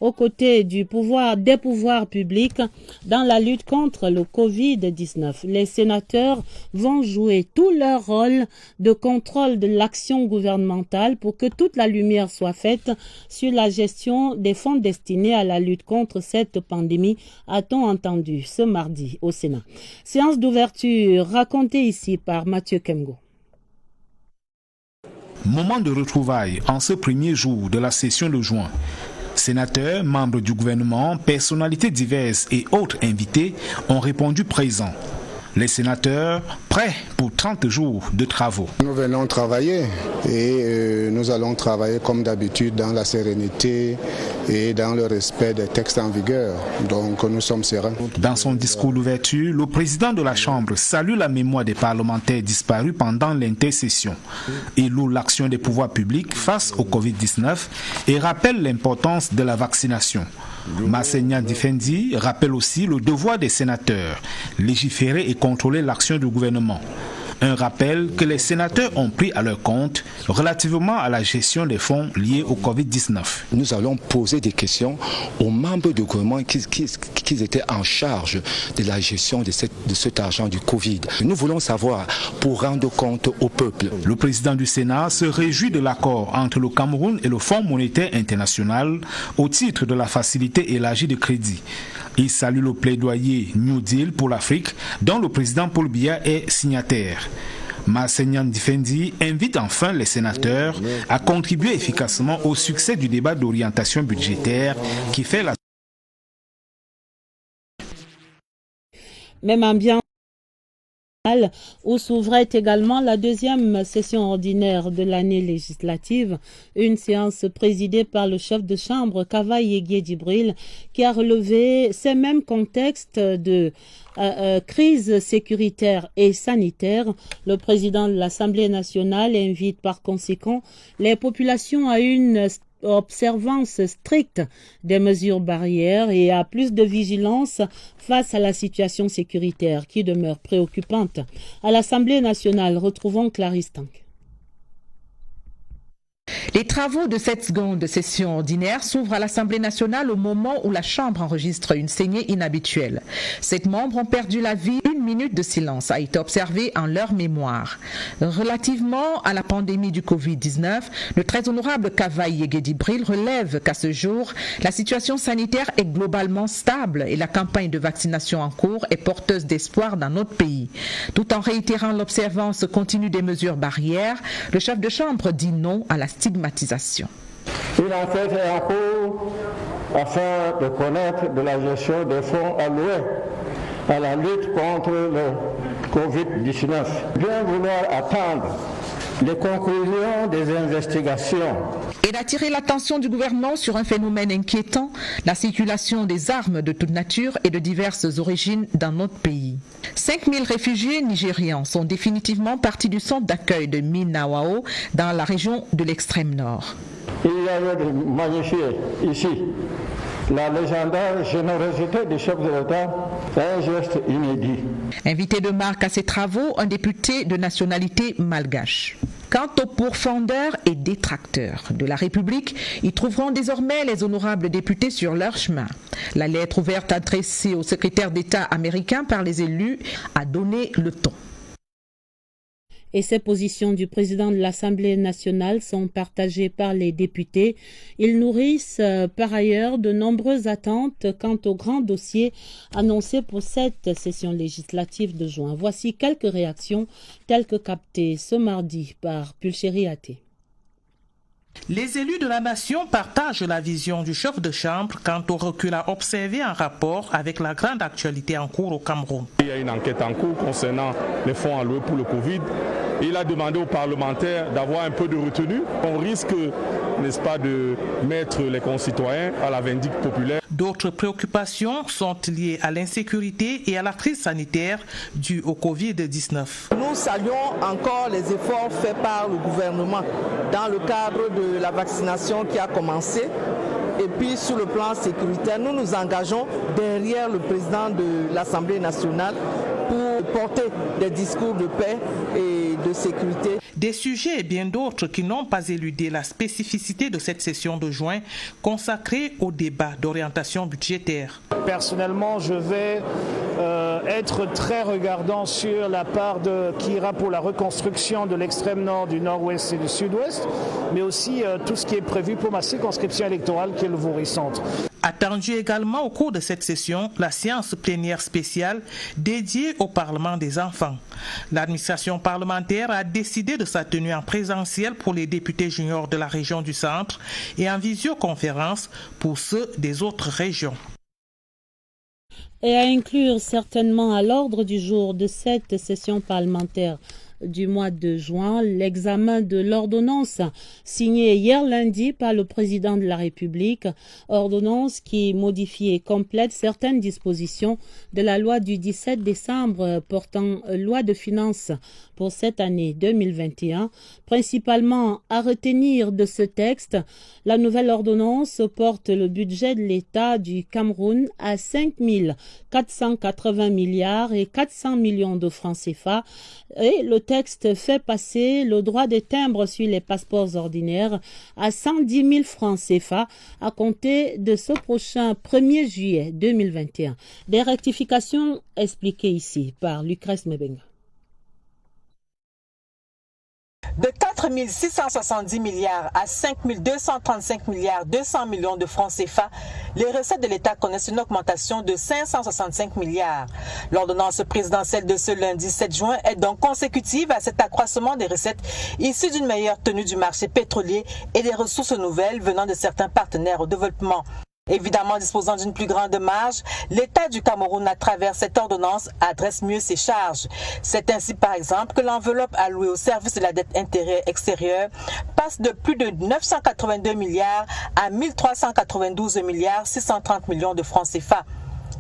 aux côtés des pouvoirs publics dans la lutte contre le Covid-19. Les sénateurs vont jouer tout leur rôle de contrôle de l'action gouvernementale pour que toute la lumière soit faite sur la gestion des fonds destinés à la lutte contre cette pandémie, a-t-on entendu ce mardi au Sénat. Séance d'ouverture racontée ici par Mathieu Kemgo. Moment de retrouvailles en ce premier jour de la session de juin. Sénateurs, membres du gouvernement, personnalités diverses et autres invités ont répondu présents. Les sénateurs prêts pour 30 jours de travaux. Nous venons travailler et nous allons travailler comme d'habitude dans la sérénité et dans le respect des textes en vigueur. Donc nous sommes sereins. Dans son discours d'ouverture, le président de la Chambre salue la mémoire des parlementaires disparus pendant l'intercession. Il loue l'action des pouvoirs publics face au Covid-19 et rappelle l'importance de la vaccination. Massénia Difendi rappelle aussi le devoir des sénateurs, légiférer et contrôler l'action du gouvernement. Un rappel que les sénateurs ont pris à leur compte relativement à la gestion des fonds liés au Covid-19. Nous allons poser des questions aux membres du gouvernement qui étaient en charge de la gestion de cet argent du Covid. Nous voulons savoir pour rendre compte au peuple. Le président du Sénat se réjouit de l'accord entre le Cameroun et le Fonds monétaire international au titre de la facilité élargie de crédit. Il salue le plaidoyer New Deal pour l'Afrique dont le président Paul Biya est signataire. Massénia Difendi invite enfin les sénateurs à contribuer efficacement au succès du débat d'orientation budgétaire qui fait la... Même ambiance où s'ouvrait également la deuxième session ordinaire de l'année législative, une séance présidée par le chef de chambre Kavaye Guédibril qui a relevé ces mêmes contextes de crise sécuritaire et sanitaire. Le président de l'Assemblée nationale invite par conséquent les populations à une observance stricte des mesures barrières et à plus de vigilance face à la situation sécuritaire qui demeure préoccupante. À l'Assemblée nationale, retrouvons Clarisse Tank. Les travaux de cette seconde session ordinaire s'ouvrent à l'Assemblée nationale au moment où la Chambre enregistre une saignée inhabituelle. 7 membres ont perdu la vie. 1 minute de silence a été observée en leur mémoire. Relativement à la pandémie du Covid-19, le très honorable Kavaye Guédibril relève qu'à ce jour, la situation sanitaire est globalement stable et la campagne de vaccination en cours est porteuse d'espoir dans notre pays. Tout en réitérant l'observance continue des mesures barrières, le chef de Chambre dit non à la stigmatisation. Une enquête est en cours afin de connaître de la gestion des fonds alloués à la lutte contre le Covid-19. Bien vouloir attendre les conclusions des investigations. Et d'attirer l'attention du gouvernement sur un phénomène inquiétant, la circulation des armes de toute nature et de diverses origines dans notre pays. 5000 réfugiés nigérians sont définitivement partis du centre d'accueil de Minawao dans la région de l'extrême nord. Il y avait de magnifier ici la légendaire générosité du chef de l'État, un geste inédit. Invité de marque à ces travaux, un député de nationalité malgache. Quant aux pourfendeurs et détracteurs de la République, ils trouveront désormais les honorables députés sur leur chemin. La lettre ouverte adressée au secrétaire d'État américain par les élus a donné le ton. Et ces positions du président de l'Assemblée nationale sont partagées par les députés. Ils nourrissent par ailleurs de nombreuses attentes quant aux grands dossiers annoncés pour cette session législative de juin. Voici quelques réactions telles que captées ce mardi par Pulchéri Athé. Les élus de la nation partagent la vision du chef de chambre quant au recul à observer en rapport avec la grande actualité en cours au Cameroun. Il y a une enquête en cours concernant les fonds alloués pour le Covid. Il a demandé aux parlementaires d'avoir un peu de retenue. On risque, n'est-ce pas, de mettre les concitoyens à la vindicte populaire. D'autres préoccupations sont liées à l'insécurité et à la crise sanitaire due au Covid-19. Nous saluons encore les efforts faits par le gouvernement dans le cadre de la vaccination qui a commencé. Et puis sur le plan sécuritaire, nous nous engageons derrière le président de l'Assemblée nationale pour porter des discours de paix et de sécurité. Des sujets et bien d'autres qui n'ont pas éludé la spécificité de cette session de juin consacrée au débat d'orientation budgétaire. Personnellement, je vais être très regardant sur la part qui ira pour la reconstruction de l'extrême nord, du nord-ouest et du sud-ouest, mais aussi tout ce qui est prévu pour ma circonscription électorale qui est le Voirie-Centre. Attendu également au cours de cette session, la séance plénière spéciale dédiée au Parlement des enfants. L'administration parlementaire a décidé de sa tenue en présentiel pour les députés juniors de la région du Centre et en visioconférence pour ceux des autres régions. Et à inclure certainement à l'ordre du jour de cette session parlementaire du mois de juin, l'examen de l'ordonnance signée hier lundi par le président de la République, ordonnance qui modifie et complète certaines dispositions de la loi du 17 décembre portant loi de finances pour cette année 2021. Principalement à retenir de ce texte, la nouvelle ordonnance porte le budget de l'État du Cameroun à 5 480 milliards et 400 millions de francs CFA et le texte fait passer le droit de timbre sur les passeports ordinaires à 110 000 francs CFA à compter de ce prochain 1er juillet 2021. Des rectifications expliquées ici par Lucrèce Mebenga. De 4 670 milliards à 5 235 milliards 200 millions de francs CFA, les recettes de l'État connaissent une augmentation de 565 milliards. L'ordonnance présidentielle de ce lundi 7 juin est donc consécutive à cet accroissement des recettes issues d'une meilleure tenue du marché pétrolier et des ressources nouvelles venant de certains partenaires au développement. Évidemment, disposant d'une plus grande marge, l'État du Cameroun, à travers cette ordonnance, adresse mieux ses charges. C'est ainsi, par exemple, que l'enveloppe allouée au service de la dette intérieure extérieure passe de plus de 982 milliards à 1392 milliards 630 millions de francs CFA.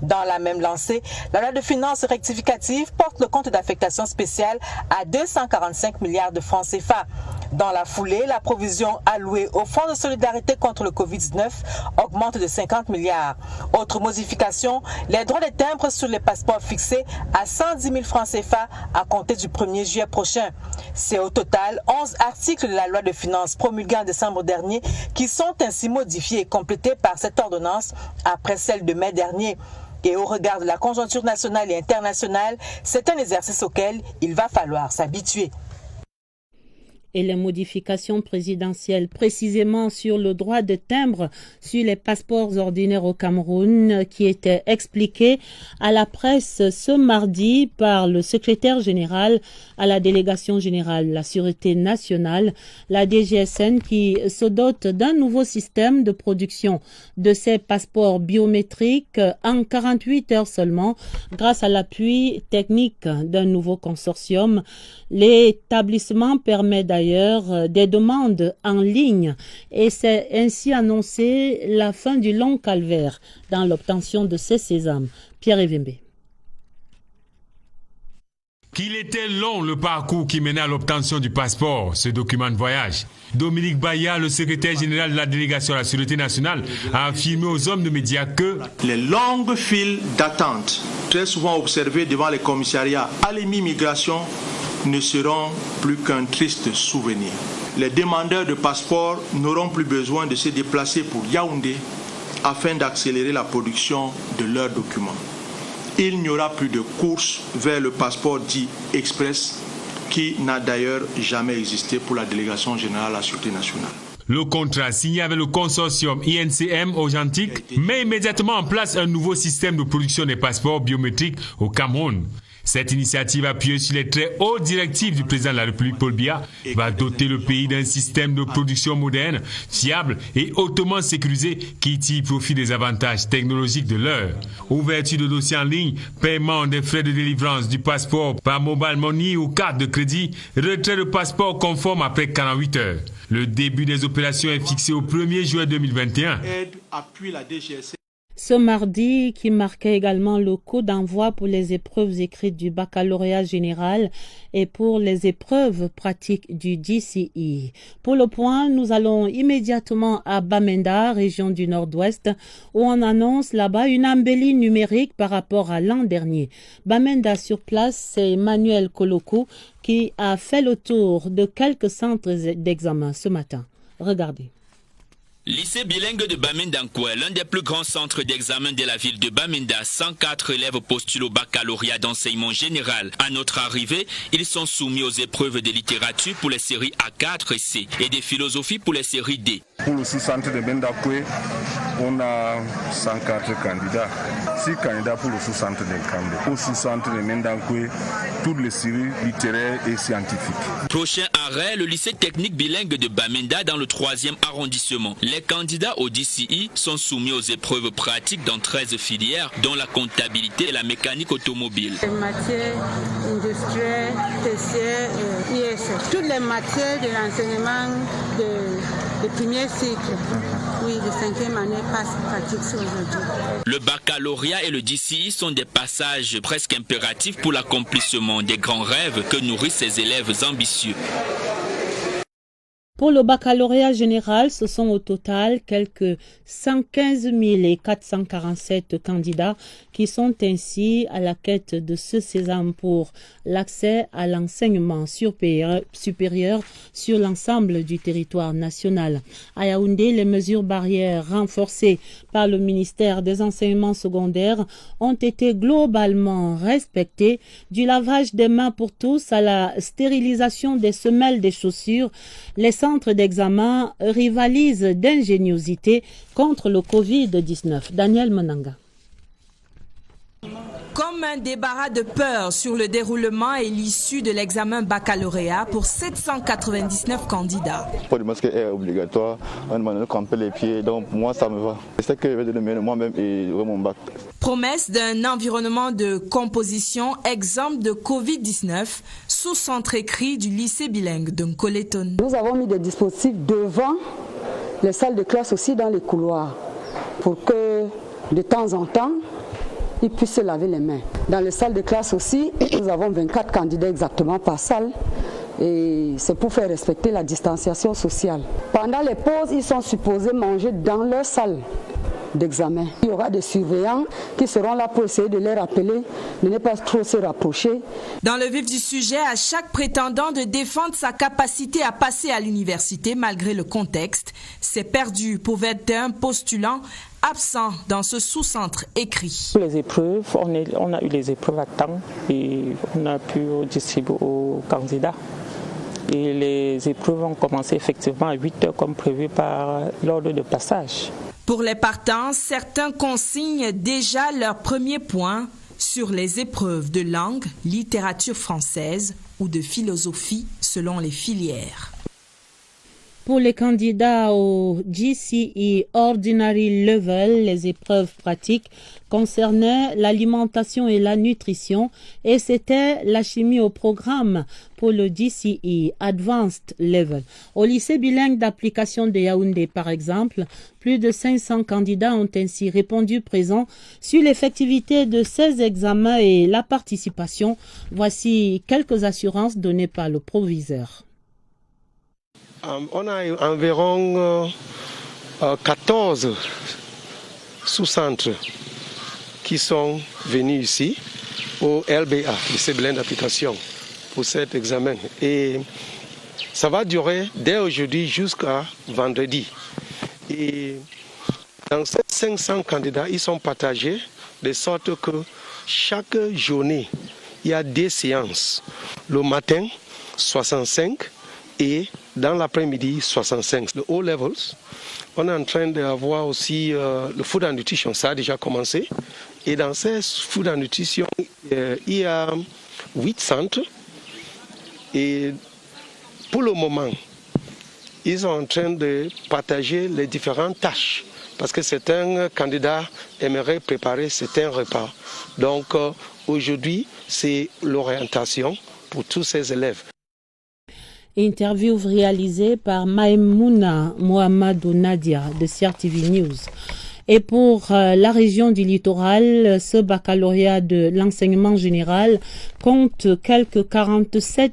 Dans la même lancée, la loi de finances rectificative porte le compte d'affectation spéciale à 245 milliards de francs CFA. Dans la foulée, la provision allouée au Fonds de solidarité contre le Covid-19 augmente de 50 milliards. Autre modification, les droits de timbre sur les passeports fixés à 110 000 francs CFA à compter du 1er juillet prochain. C'est au total 11 articles de la loi de finances promulguée en décembre dernier qui sont ainsi modifiés et complétés par cette ordonnance après celle de mai dernier. Et au regard de la conjoncture nationale et internationale, c'est un exercice auquel il va falloir s'habituer. Et les modifications présidentielles précisément sur le droit de timbre sur les passeports ordinaires au Cameroun qui étaient expliquées à la presse ce mardi par le secrétaire général à la délégation générale de la Sûreté nationale, la DGSN, qui se dote d'un nouveau système de production de ces passeports biométriques en 48 heures seulement grâce à l'appui technique d'un nouveau consortium. L'établissement permet d'ailleurs des demandes en ligne et c'est ainsi annoncé la fin du long calvaire dans l'obtention de ces sésames. Pierre Evembe. Qu'il était long le parcours qui menait à l'obtention du passeport, ce document de voyage. Dominique Baya, le secrétaire général de la délégation à la Sûreté nationale, a affirmé aux hommes de médias que les longues files d'attente, très souvent observées devant les commissariats à l'immigration, ne seront plus qu'un triste souvenir. Les demandeurs de passeport n'auront plus besoin de se déplacer pour Yaoundé afin d'accélérer la production de leurs documents. Il n'y aura plus de course vers le passeport dit express qui n'a d'ailleurs jamais existé pour la délégation générale à la Sûreté nationale. Le contrat signé avec le consortium INCM Argentique met immédiatement en place un nouveau système de production des passeports biométriques au Cameroun. Cette initiative appuyée sur les très hautes directives du président de la République Paul Biya va doter le pays d'un système de production moderne, fiable et hautement sécurisé qui tire profit des avantages technologiques de l'heure. Ouverture de dossiers en ligne, paiement des frais de délivrance du passeport par mobile money ou carte de crédit, retrait de passeport conforme après 48 heures. Le début des opérations est fixé au 1er juillet 2021. Ce mardi, qui marquait également le coup d'envoi pour les épreuves écrites du baccalauréat général et pour les épreuves pratiques du DCE. Pour le point, nous allons immédiatement à Bamenda, région du Nord-Ouest, où on annonce là-bas une embellie numérique par rapport à l'an dernier. Bamenda sur place, c'est Emmanuel Kolokou qui a fait le tour de quelques centres d'examen ce matin. Regardez. Lycée bilingue de Bamenda-Nkoué, l'un des plus grands centres d'examen de la ville de Bamenda. 104 élèves postulent au baccalauréat d'enseignement général. À notre arrivée, ils sont soumis aux épreuves de littérature pour les séries A4 et C et de philosophie pour les séries D. Pour le sous-centre de Bamenda-Nkoué, on a 104 candidats. 6 candidats pour le sous-centre de Nkambé. Au sous-centre de Bamenda-Nkoué, toutes les séries littéraires et scientifiques. Prochain arrêt, le lycée technique bilingue de Bamenda dans le 3e arrondissement. Les candidats au DCE sont soumis aux épreuves pratiques dans 13 filières, dont la comptabilité et la mécanique automobile. Les matières industrielles, tertiaires et ISF. Toutes les matières de l'enseignement de premier cycle, oui, de 5e année passent pratique aujourd'hui. Le baccalauréat et le DCE sont des passages presque impératifs pour l'accomplissement des grands rêves que nourrissent ces élèves ambitieux. Pour le baccalauréat général, ce sont au total quelques 115 447 candidats qui sont ainsi à la quête de ce sésame pour l'accès à l'enseignement supérieur sur l'ensemble du territoire national. À Yaoundé, les mesures barrières renforcées par le ministère des enseignements secondaires ont été globalement respectées, du lavage des mains pour tous à la stérilisation des semelles des chaussures. Les centres d'examen rivalisent d'ingéniosité contre le Covid-19. Daniel Monanga. Comme un débarras de peur sur le déroulement et l'issue de l'examen baccalauréat pour 799 candidats. Le masque est obligatoire, on demande de camper les pieds, donc moi ça me va. C'est ça que je vais donner moi-même et mon bac. Promesse d'un environnement de composition exempt de Covid-19 sous centre écrit du lycée bilingue de Nkoleton. Nous avons mis des dispositifs devant les salles de classe aussi dans les couloirs pour que de temps en temps, ils puissent se laver les mains. Dans les salles de classe aussi, nous avons 24 candidats exactement par salle et c'est pour faire respecter la distanciation sociale. Pendant les pauses, ils sont supposés manger dans leur salle d'examen. Il y aura des surveillants qui seront là pour essayer de les rappeler, de ne pas trop se rapprocher. Dans le vif du sujet, à chaque prétendant de défendre sa capacité à passer à l'université malgré le contexte, c'est perdu pour être un postulant absent dans ce sous-centre écrit. Pour les épreuves, on a eu les épreuves à temps et on a pu distribuer aux candidats. Et les épreuves ont commencé effectivement à 8 heures comme prévu par l'ordre de passage. Pour les partants, certains consignent déjà leur premier point sur les épreuves de langue, littérature française ou de philosophie selon les filières. Pour les candidats au GCE Ordinary Level, les épreuves pratiques concernaient l'alimentation et la nutrition et c'était la chimie au programme pour le GCE Advanced Level. Au lycée bilingue d'application de Yaoundé, par exemple, plus de 500 candidats ont ainsi répondu présents sur l'effectivité de ces examens et la participation. Voici quelques assurances données par le proviseur. On a environ 14 sous-centres qui sont venus ici au LBA, lycée bilingue d'application, pour cet examen. Et ça va durer dès aujourd'hui jusqu'à vendredi. Et dans ces 500 candidats, ils sont partagés de sorte que chaque journée, il y a des séances. Le matin, 65 et dans l'après-midi, 65. Le O-Levels, on est en train d'avoir aussi le Food and Nutrition, ça a déjà commencé. Et dans ces Food and Nutrition, il y a 8 centres. Et pour le moment, ils sont en train de partager les différentes tâches. Parce que certains candidats aimeraient préparer certains repas. Donc aujourd'hui, c'est l'orientation pour tous ces élèves. Interview réalisée par Maïmouna Mohamedou Nadia de CRTV News. Et pour la région du littoral, ce baccalauréat de l'enseignement général compte quelques 47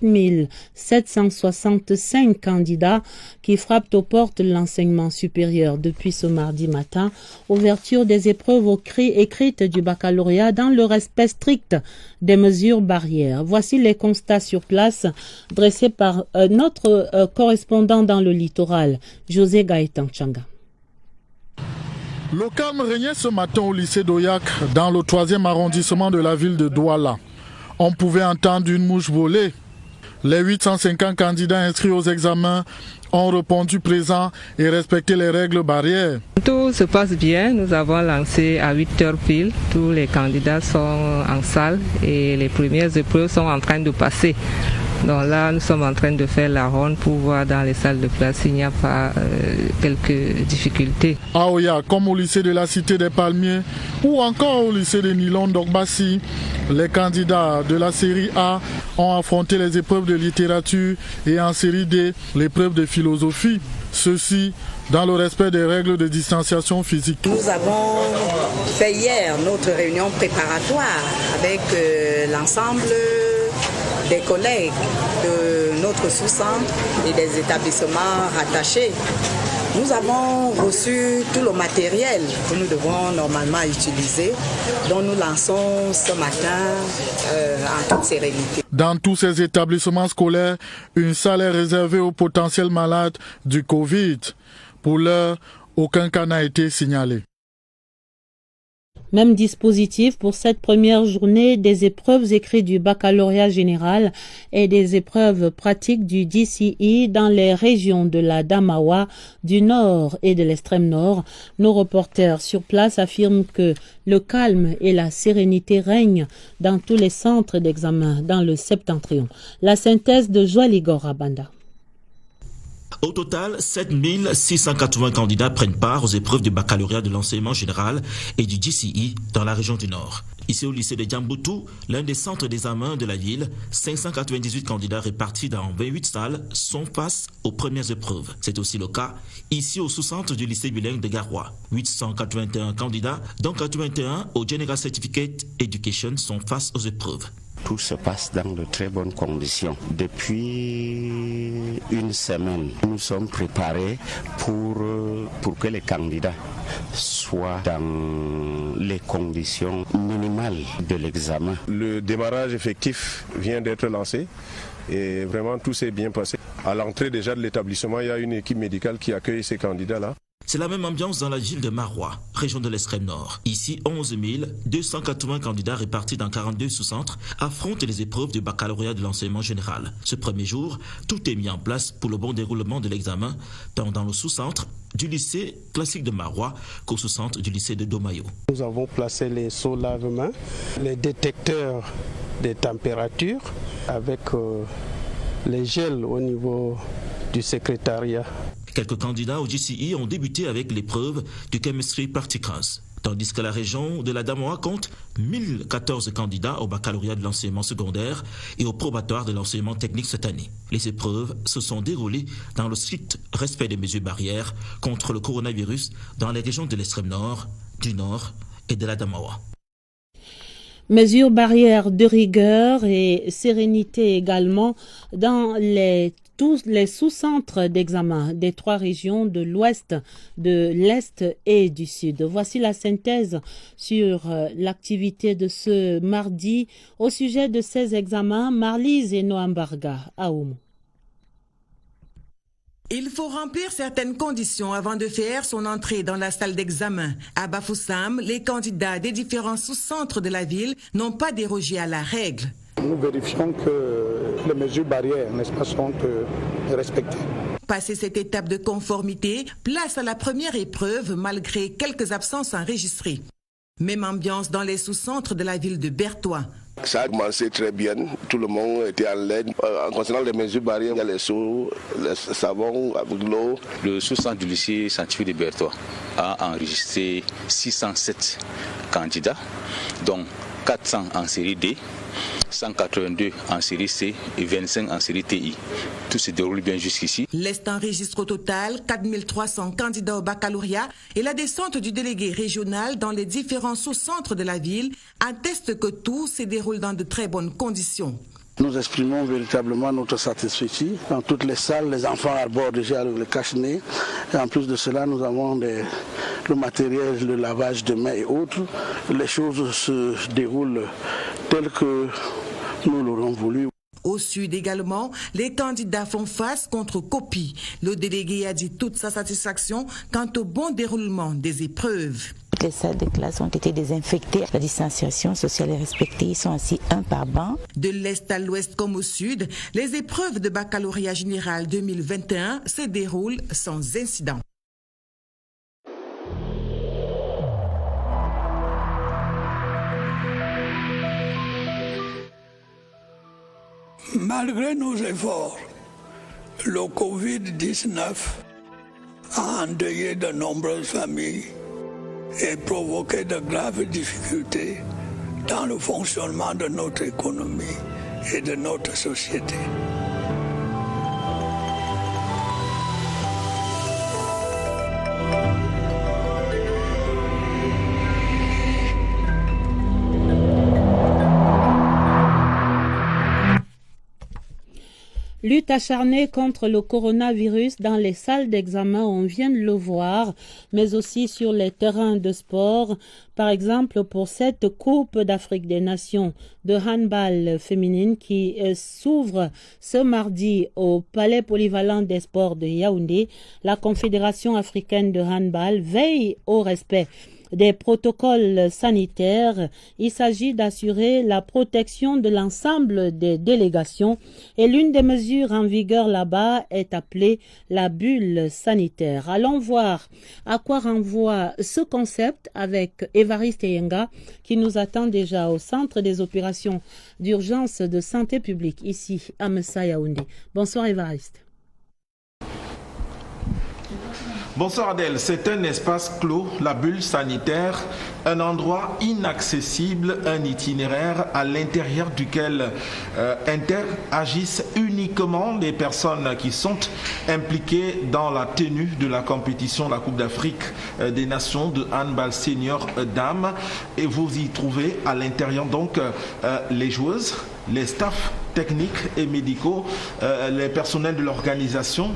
765 candidats qui frappent aux portes de l'enseignement supérieur depuis ce mardi matin. Ouverture des épreuves écrites du baccalauréat dans le respect strict des mesures barrières. Voici les constats sur place dressés par notre correspondant dans le littoral, José Gaëtan Changa. Le calme régnait ce matin au lycée d'Oyak, dans le 3e arrondissement de la ville de Douala. On pouvait entendre une mouche voler. Les 850 candidats inscrits aux examens ont répondu présents et respecté les règles barrières. Tout se passe bien. Nous avons lancé à 8h pile. Tous les candidats sont en salle et les premières épreuves sont en train de passer. Donc là, nous sommes en train de faire la ronde pour voir dans les salles de classe s'il n'y a pas quelques difficultés. À Oya, comme au lycée de la Cité des Palmiers ou encore au lycée de Nilon d'Ogbassi, les candidats de la série A ont affronté les épreuves de littérature et en série D, l'épreuve de philosophie. Ceci dans le respect des règles de distanciation physique. Nous avons fait hier notre réunion préparatoire avec l'ensemble des collègues de notre sous-centre et des établissements rattachés. Nous avons reçu tout le matériel que nous devons normalement utiliser, dont nous lançons ce matin en toute sérénité. Dans tous ces établissements scolaires, une salle est réservée aux potentiels malades du Covid. Pour l'heure, aucun cas n'a été signalé. Même dispositif pour cette première journée des épreuves écrites du baccalauréat général et des épreuves pratiques du DCE dans les régions de la Damawa, du Nord et de l'extrême Nord. Nos reporters sur place affirment que le calme et la sérénité règnent dans tous les centres d'examen dans le septentrion. La synthèse de Joël Igor Abanda. Au total, 7680 candidats prennent part aux épreuves du baccalauréat de l'enseignement général et du DCE dans la région du Nord. Ici au lycée de Djamboutou, l'un des centres d'examen de la ville, 598 candidats répartis dans 28 salles sont face aux premières épreuves. C'est aussi le cas ici au sous-centre du lycée bilingue de Garoua. 881 candidats, dont 81 au General Certificate Education, sont face aux épreuves. Tout se passe dans de très bonnes conditions. Depuis une semaine, nous sommes préparés pour que les candidats soient dans les conditions minimales de l'examen. Le démarrage effectif vient d'être lancé et vraiment tout s'est bien passé. À l'entrée déjà de l'établissement, il y a une équipe médicale qui accueille ces candidats-là. C'est la même ambiance dans la ville de Maroua, région de l'extrême nord. Ici, 11 280 candidats répartis dans 42 sous-centres affrontent les épreuves du baccalauréat de l'enseignement général. Ce premier jour, tout est mis en place pour le bon déroulement de l'examen, tant dans le sous-centre du lycée classique de Maroua qu'au sous-centre du lycée de Domayo. Nous avons placé les seaux lave-mains, les détecteurs des températures avec les gels au niveau du secrétariat. Quelques candidats au GCE ont débuté avec l'épreuve du Chemistry Practicals, tandis que la région de la Damawa compte 1014 candidats au baccalauréat de l'enseignement secondaire et au probatoire de l'enseignement technique cette année. Les épreuves se sont déroulées dans le strict respect des mesures barrières contre le coronavirus dans les régions de l'extrême nord, du nord et de la Damawa. Mesures barrières de rigueur et sérénité également dans tous les sous-centres d'examen des trois régions de l'Ouest, de l'Est et du Sud. Voici la synthèse sur l'activité de ce mardi au sujet de ces examens. Marlise et Noambarga à Oumou. Il faut remplir certaines conditions avant de faire son entrée dans la salle d'examen. À Bafoussam, les candidats des différents sous-centres de la ville n'ont pas dérogé à la règle. Nous vérifions que les mesures barrières, n'est-ce pas, sont respectées. Passé cette étape de conformité, place à la première épreuve malgré quelques absences enregistrées. Même ambiance dans les sous-centres de la ville de Bertois. Ça a commencé très bien, tout le monde était en l'aide. En concernant les mesures barrières, il y a les seaux, le savon avec l'eau. Le sous-centre du lycée scientifique de Bertois a enregistré 607 candidats, dont 400 en série D 182 en série C et 25 en série TI. Tout se déroule bien jusqu'ici. L'Est enregistre au total 4300 candidats au baccalauréat et la descente du délégué régional dans les différents sous-centres de la ville atteste que tout se déroule dans de très bonnes conditions. Nous exprimons véritablement notre satisfaction. Dans toutes les salles, les enfants arborent déjà le cache-nez. Et en plus de cela, nous avons le matériel, le lavage de mains et autres. Les choses se déroulent telles que nous l'aurons voulu. Au sud également, les candidats font face contre copie. Le délégué a dit toute sa satisfaction quant au bon déroulement des épreuves. Toutes les salles de classe ont été désinfectées. La distanciation sociale est respectée. Ils sont assis un par banc. De l'est à l'ouest comme au sud, les épreuves de baccalauréat général 2021 se déroulent sans incident. Malgré nos efforts, le Covid-19 a endeuillé de nombreuses familles et provoqué de graves difficultés dans le fonctionnement de notre économie et de notre société. Lutte acharnée contre le coronavirus dans les salles d'examen, on vient de le voir, mais aussi sur les terrains de sport. Par exemple, pour cette Coupe d'Afrique des Nations de handball féminine qui s'ouvre ce mardi au Palais polyvalent des sports de Yaoundé, la Confédération africaine de handball veille au respect des protocoles sanitaires. Il s'agit d'assurer la protection de l'ensemble des délégations et l'une des mesures en vigueur là-bas est appelée la bulle sanitaire. Allons voir à quoi renvoie ce concept avec Évariste Yenga qui nous attend déjà au centre des opérations d'urgence de santé publique ici à Messa Yaoundé. Bonsoir Évariste. Bonsoir Adèle, c'est un espace clos, la bulle sanitaire, un endroit inaccessible, un itinéraire à l'intérieur duquel interagissent uniquement les personnes qui sont impliquées dans la tenue de la compétition, la Coupe d'Afrique des Nations de handball senior dames. Et vous y trouvez à l'intérieur donc les joueuses, les staffs techniques et médicaux, les personnels de l'organisation,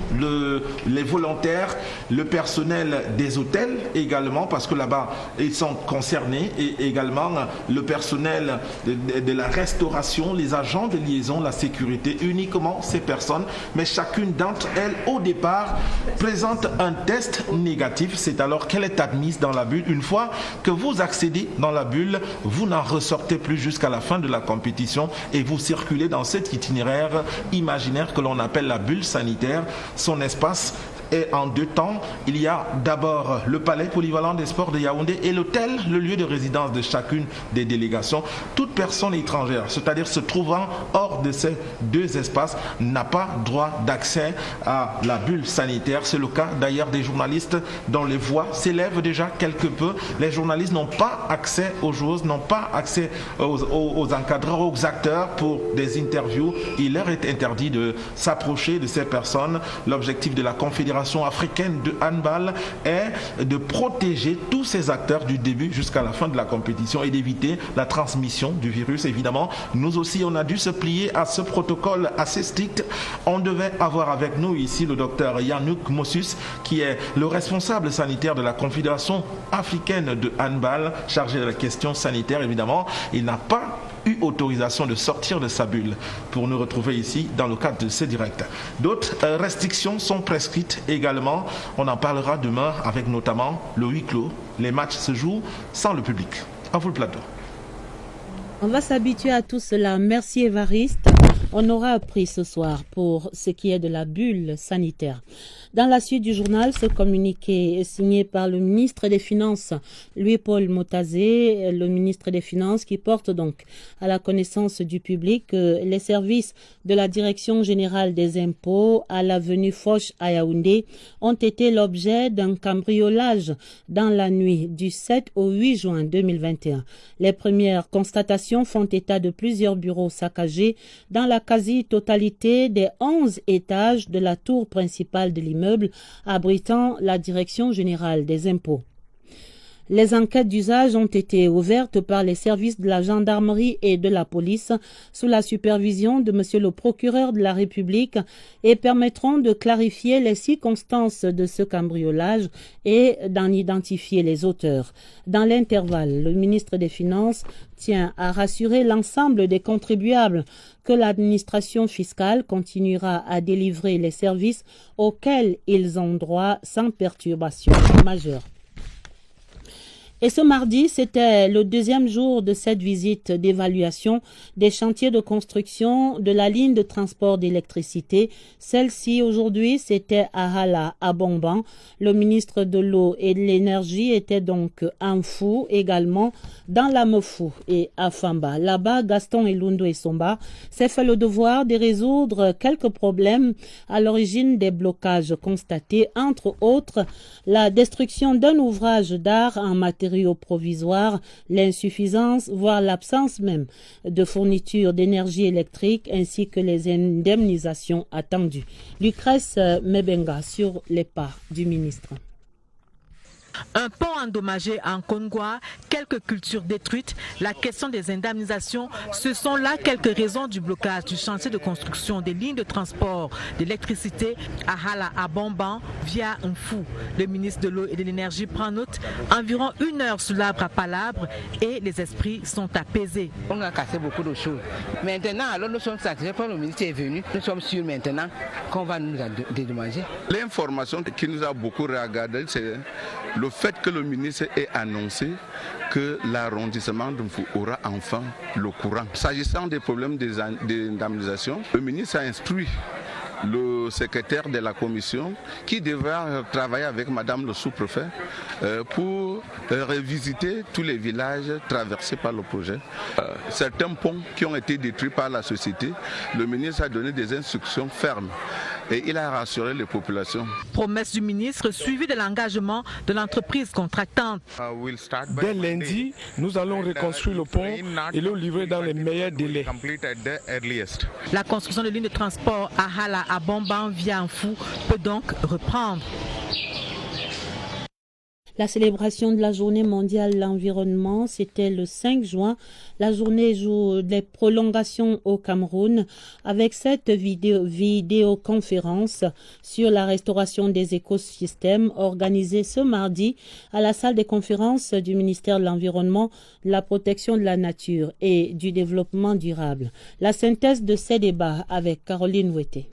les volontaires, le personnel des hôtels également, parce que là-bas, ils sont concernés, et également le personnel de la restauration, les agents de liaison, la sécurité, uniquement ces personnes, mais chacune d'entre elles, au départ, présente un test négatif. C'est alors qu'elle est admise dans la bulle. Une fois que vous accédez dans la bulle, vous n'en ressortez plus jusqu'à la fin de la compétition et vous circulez dans cet itinéraire imaginaire que l'on appelle la bulle sanitaire. Son espace est en deux temps. Il y a d'abord le palais polyvalent des sports de Yaoundé et l'hôtel, le lieu de résidence de chacune des délégations. Toute personne étrangère, c'est-à-dire se trouvant hors de ces deux espaces, n'a pas droit d'accès à la bulle sanitaire. C'est le cas d'ailleurs des journalistes dont les voix s'élèvent déjà quelque peu. Les journalistes n'ont pas accès aux joueuses, n'ont pas accès aux encadreurs, aux acteurs pour des interviews. Il leur est interdit de s'approcher de ces personnes. L'objectif de la Confédération africaine de handball est de protéger tous ces acteurs du début jusqu'à la fin de la compétition et d'éviter la transmission du virus. Évidemment, nous aussi, on a dû se plier à ce protocole assez strict. On devait avoir avec nous ici le docteur Yannouk Mossus, qui est le responsable sanitaire de la Confédération africaine de handball, chargé de la question sanitaire. Évidemment, il n'a pas eu autorisation de sortir de sa bulle pour nous retrouver ici dans le cadre de ce direct. D'autres restrictions sont prescrites également. On en parlera demain avec notamment le huis clos. Les matchs se jouent sans le public. À vous le plateau. On va s'habituer à tout cela. Merci Évariste. On aura appris ce soir pour ce qui est de la bulle sanitaire. Dans la suite du journal, ce communiqué est signé par le ministre des Finances, Louis-Paul Motazé, le ministre des Finances, qui porte donc à la connaissance du public que les services de la Direction générale des impôts à l'avenue Foch à Yaoundé ont été l'objet d'un cambriolage dans la nuit du 7 au 8 juin 2021. Les premières constatations font état de plusieurs bureaux saccagés dans la quasi-totalité des 11 étages de la tour principale de l'immeuble abritant la Direction générale des impôts. Les enquêtes d'usage ont été ouvertes par les services de la gendarmerie et de la police sous la supervision de monsieur le procureur de la République et permettront de clarifier les circonstances de ce cambriolage et d'en identifier les auteurs. Dans l'intervalle, le ministre des Finances tient à rassurer l'ensemble des contribuables que l'administration fiscale continuera à délivrer les services auxquels ils ont droit sans perturbation majeure. Et ce mardi, c'était le deuxième jour de cette visite d'évaluation des chantiers de construction de la ligne de transport d'électricité. Celle-ci, aujourd'hui, c'était à Hala, à Bomban. Le ministre de l'eau et de l'énergie était donc en Fou, également dans la Mefou et à Famba. Là-bas, Gaston Elundo et Somba s'est fait le devoir de résoudre quelques problèmes à l'origine des blocages constatés, entre autres la destruction d'un ouvrage d'art en matériaux provisoires, l'insuffisance, voire l'absence même de fourniture d'énergie électrique ainsi que les indemnisations attendues. Lucrèce Mebenga sur les pas du ministre. Un pont endommagé en Kongwa, quelques cultures détruites, la question des indemnisations, ce sont là quelques raisons du blocage du chantier de construction des lignes de transport d'électricité à Hala, à Bomban, via Mfou. Le ministre de l'eau et de l'énergie prend note, environ 1 heure sous l'arbre à palabre et les esprits sont apaisés. On a cassé beaucoup de choses. Maintenant, alors nous sommes satisfaits quand le ministre est venu, nous sommes sûrs maintenant qu'on va nous dédommager. L'information qui nous a beaucoup regardé, c'est le fait que le ministre ait annoncé que l'arrondissement de Mfou aura enfin le courant. S'agissant des problèmes d'indemnisation, le ministre a instruit le secrétaire de la commission qui devra travailler avec madame le sous-préfet pour revisiter tous les villages traversés par le projet. Certains ponts qui ont été détruits par la société, le ministre a donné des instructions fermes et il a rassuré les populations. Promesse du ministre suivie de l'engagement de l'entreprise contractante. Dès lundi, nous allons reconstruire le pont et le livrer dans les meilleurs délais. La construction de lignes de transport à Hala, à Bomban via Mfou peut donc reprendre. La célébration de la journée mondiale de l'environnement, c'était le 5 juin, la journée des prolongations au Cameroun, avec cette vidéoconférence sur la restauration des écosystèmes organisée ce mardi à la salle des conférences du ministère de l'Environnement, de la protection de la nature et du développement durable. La synthèse de ces débats avec Caroline Ouetté.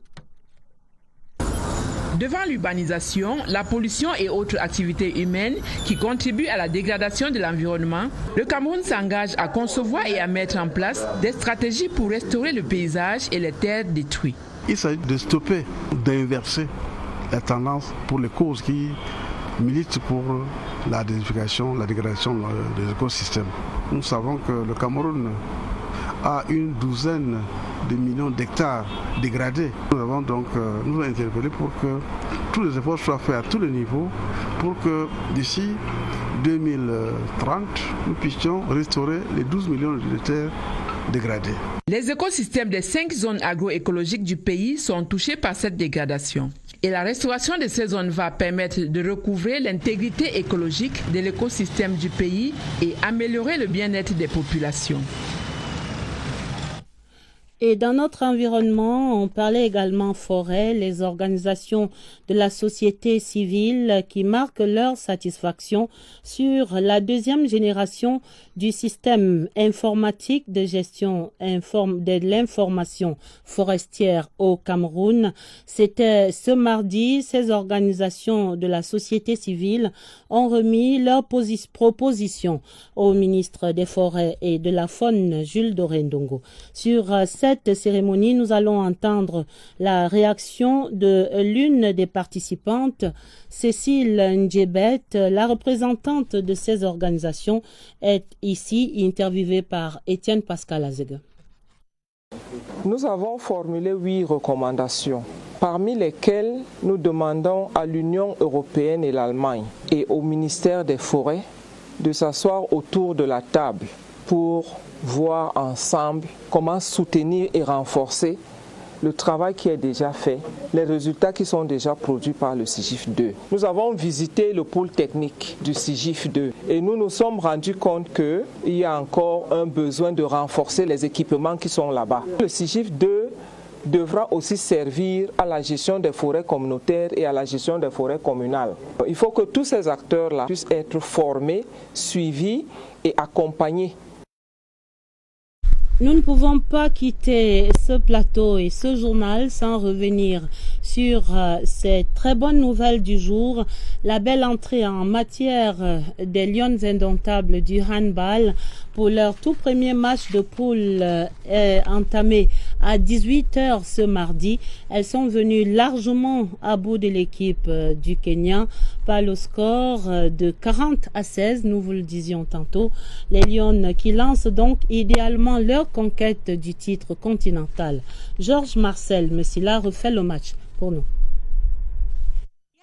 Devant l'urbanisation, la pollution et autres activités humaines qui contribuent à la dégradation de l'environnement, le Cameroun s'engage à concevoir et à mettre en place des stratégies pour restaurer le paysage et les terres détruites. Il s'agit de stopper, d'inverser la tendance pour les causes qui militent pour la désertification, la dégradation des écosystèmes. Nous savons que le Cameroun a 12 millions d'hectares dégradés. Nous avons donc nous interpellé pour que tous les efforts soient faits à tous les niveaux pour que d'ici 2030, nous puissions restaurer les 12 millions de terres dégradées. Les écosystèmes des 5 zones agroécologiques du pays sont touchés par cette dégradation. Et la restauration de ces zones va permettre de recouvrer l'intégrité écologique de l'écosystème du pays et améliorer le bien-être des populations. Et dans notre environnement, on parlait également forêt, les organisations de la société civile qui marquent leur satisfaction sur la deuxième génération du système informatique de gestion de l'information forestière au Cameroun. C'était ce mardi, ces organisations de la société civile ont remis leurs propositions au ministre des Forêts et de la Faune, Jules Dorendongo, sur cette cette cérémonie, nous allons entendre la réaction de l'une des participantes, Cécile Ndjebet. La représentante de ces organisations est ici interviewée par Étienne Pascal Azeg. Nous avons formulé 8 recommandations, parmi lesquelles nous demandons à l'Union européenne et l'Allemagne et au ministère des Forêts de s'asseoir autour de la table pour voir ensemble comment soutenir et renforcer le travail qui est déjà fait, les résultats qui sont déjà produits par le SIGIF 2. Nous avons visité le pôle technique du SIGIF 2 et nous nous sommes rendus compte qu'il y a encore un besoin de renforcer les équipements qui sont là-bas. Le SIGIF 2 devra aussi servir à la gestion des forêts communautaires et à la gestion des forêts communales. Il faut que tous ces acteurs-là puissent être formés, suivis et accompagnés. Nous ne pouvons pas quitter ce plateau et ce journal sans revenir sur ces très bonnes nouvelles du jour. La belle entrée en matière des Lions indomptables du handball pour leur tout premier match de poule est entamé à 18h ce mardi. Elles sont venues largement à bout de l'équipe du Kenya par le score de 40-16, nous vous le disions tantôt. Les Lions qui lancent donc idéalement leur conquête du titre continental. Georges Marcel Messila refait le match pour nous.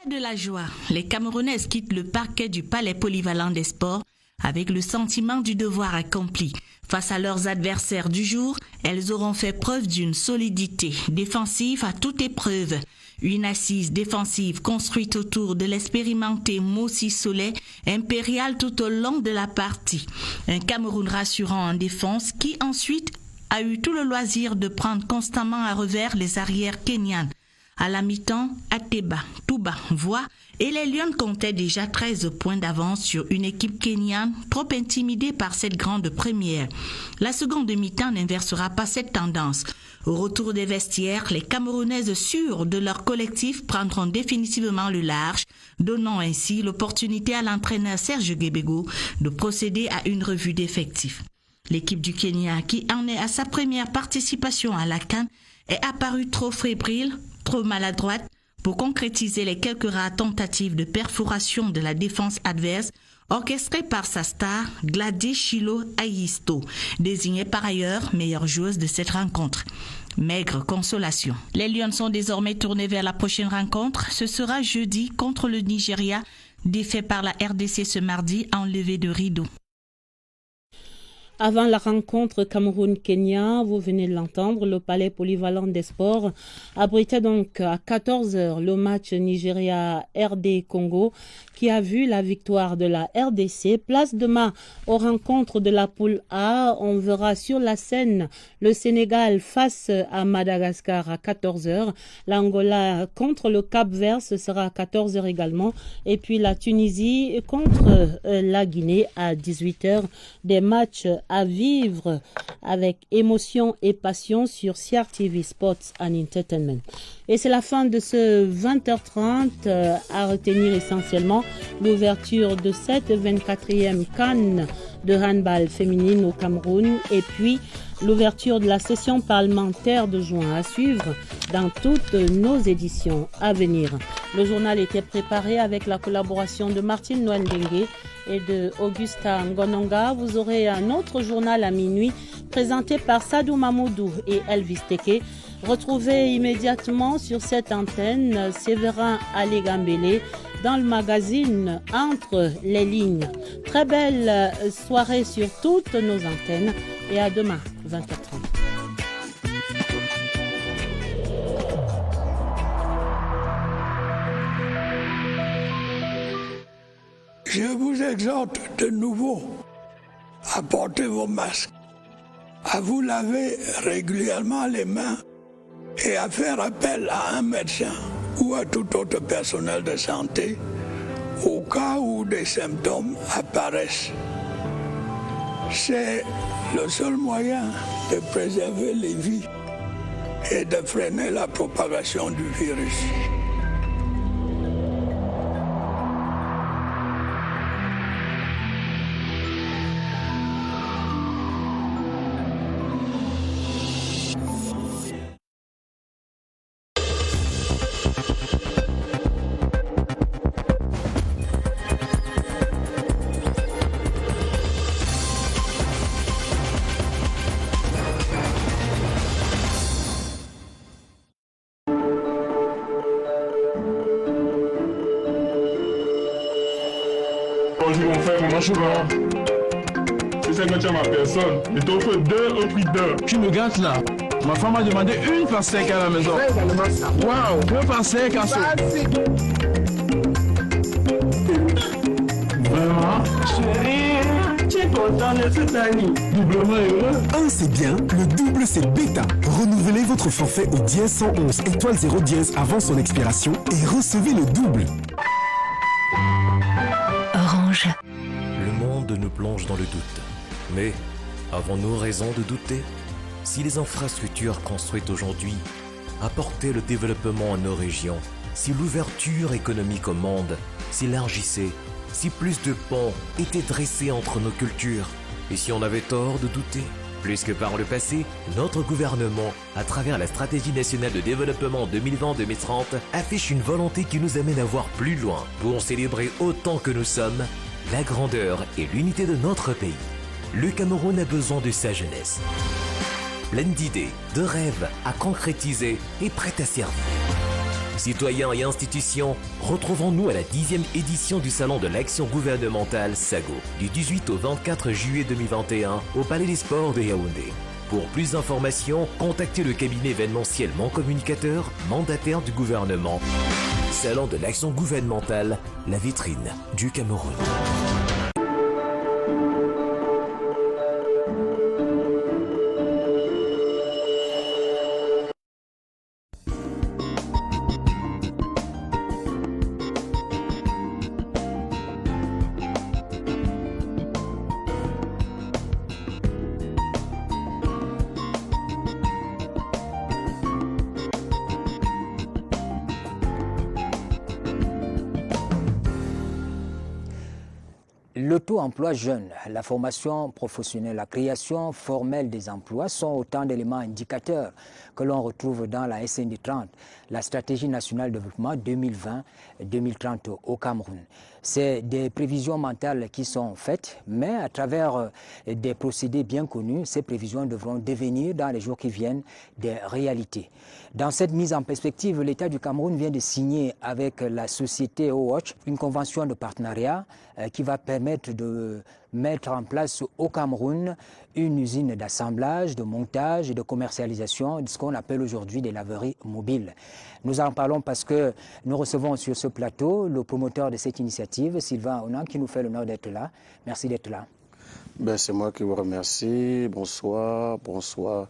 Il y a de la joie. Les Camerounaises quittent le parquet du Palais Polyvalent des Sports avec le sentiment du devoir accompli. Face à leurs adversaires du jour, elles auront fait preuve d'une solidité défensive à toute épreuve. Une assise défensive construite autour de l'expérimenté Mossi Soleil, impérial tout au long de la partie. Un Cameroun rassurant en défense qui ensuite a eu tout le loisir de prendre constamment à revers les arrières kenyanes. À la mi-temps, Ateba, Touba, Voix et les Lions comptaient déjà 13 points d'avance sur une équipe kenyane trop intimidée par cette grande première. La seconde mi-temps n'inversera pas cette tendance. Au retour des vestiaires, les Camerounaises sûres de leur collectif prendront définitivement le large, donnant ainsi l'opportunité à l'entraîneur Serge Guébego de procéder à une revue d'effectifs. L'équipe du Kenya, qui en est à sa première participation à la CAN, est apparue trop fébrile, trop maladroite pour concrétiser les quelques rares tentatives de perforation de la défense adverse orchestrée par sa star Gladys Chilo Ayisto, désignée par ailleurs meilleure joueuse de cette rencontre. Maigre consolation. Les Lions sont désormais tournés vers la prochaine rencontre. Ce sera jeudi contre le Nigeria, défait par la RDC ce mardi en levée de rideau. Avant la rencontre Cameroun-Kenya, vous venez de l'entendre, le Palais Polyvalent des Sports abritait donc à 14h le match Nigeria-RD-Congo qui a vu la victoire de la RDC. Place demain aux rencontres de la poule A. On verra sur la scène le Sénégal face à Madagascar à 14h. L'Angola contre le Cap-Vert, ce sera à 14h également. Et puis la Tunisie contre la Guinée à 18h. Des matchs à vivre avec émotion et passion sur CRTV Sports and Entertainment. Et c'est la fin de ce 20h30 à retenir essentiellement l'ouverture de cette 24e CAN de handball féminine au Cameroun et puis l'ouverture de la session parlementaire de juin à suivre dans toutes nos éditions à venir. Le journal était préparé avec la collaboration de Martine Noël-Dengue et de Augusta Ngononga. Vous aurez un autre journal à minuit présenté par Sadou Mamoudou et Elvis Teke. Retrouvez immédiatement sur cette antenne Séverin Alégambélé dans le magazine Entre les lignes. Très belle soirée sur toutes nos antennes et à demain 20h30. Je vous exhorte de nouveau à porter vos masques, à vous laver régulièrement les mains et à faire appel à un médecin ou à tout autre personnel de santé au cas où des symptômes apparaissent. C'est le seul moyen de préserver les vies et de freiner la propagation du virus. Franchement, si c'est que tu as ma personne, je t'offre 2 au prix d'1. Tu me gâtes là. Ma femme m'a demandé 1 par 5 à la maison. Waouh, 2 par 5 à ça. Vraiment, chérie, tu es content de cette année. Doublement heureux. 1 c'est bien, le double c'est bêta. Renouvelez votre forfait au dièse 111 étoile 0 dièse avant son expiration et recevez le double. Orange. Le monde nous plonge dans le doute. Mais avons-nous raison de douter? Si les infrastructures construites aujourd'hui apportaient le développement à nos régions, si l'ouverture économique au monde s'élargissait, si plus de ponts étaient dressés entre nos cultures, et si on avait tort de douter? Plus que par le passé, notre gouvernement, à travers la stratégie nationale de développement 2020-2030, affiche une volonté qui nous amène à voir plus loin pour célébrer autant que nous sommes la grandeur et l'unité de notre pays. Le Cameroun a besoin de sa jeunesse. Pleine d'idées, de rêves à concrétiser et prête à servir. Citoyens et institutions, retrouvons-nous à la 10e édition du Salon de l'Action Gouvernementale SAGO, du 18 au 24 juillet 2021 au Palais des Sports de Yaoundé. Pour plus d'informations, contactez le cabinet événementiel Mon Communicateur, mandataire du gouvernement. Salon de l'Action Gouvernementale, la vitrine du Cameroun. L'auto-emploi jeune, la formation professionnelle, la création formelle des emplois sont autant d'éléments indicateurs que l'on retrouve dans la SND 30, la stratégie nationale de développement 2020-2030 au Cameroun. C'est des prévisions mentales qui sont faites, mais à travers des procédés bien connus, ces prévisions devront devenir dans les jours qui viennent des réalités. Dans cette mise en perspective, l'État du Cameroun vient de signer avec la société OWatch une convention de partenariat qui va permettre de mettre en place au Cameroun une usine d'assemblage, de montage et de commercialisation de ce qu'on appelle aujourd'hui des laveries mobiles. Nous en parlons parce que nous recevons sur ce plateau le promoteur de cette initiative, Sylvain Onan, qui nous fait l'honneur d'être là. Merci d'être là. C'est moi qui vous remercie. Bonsoir, bonsoir.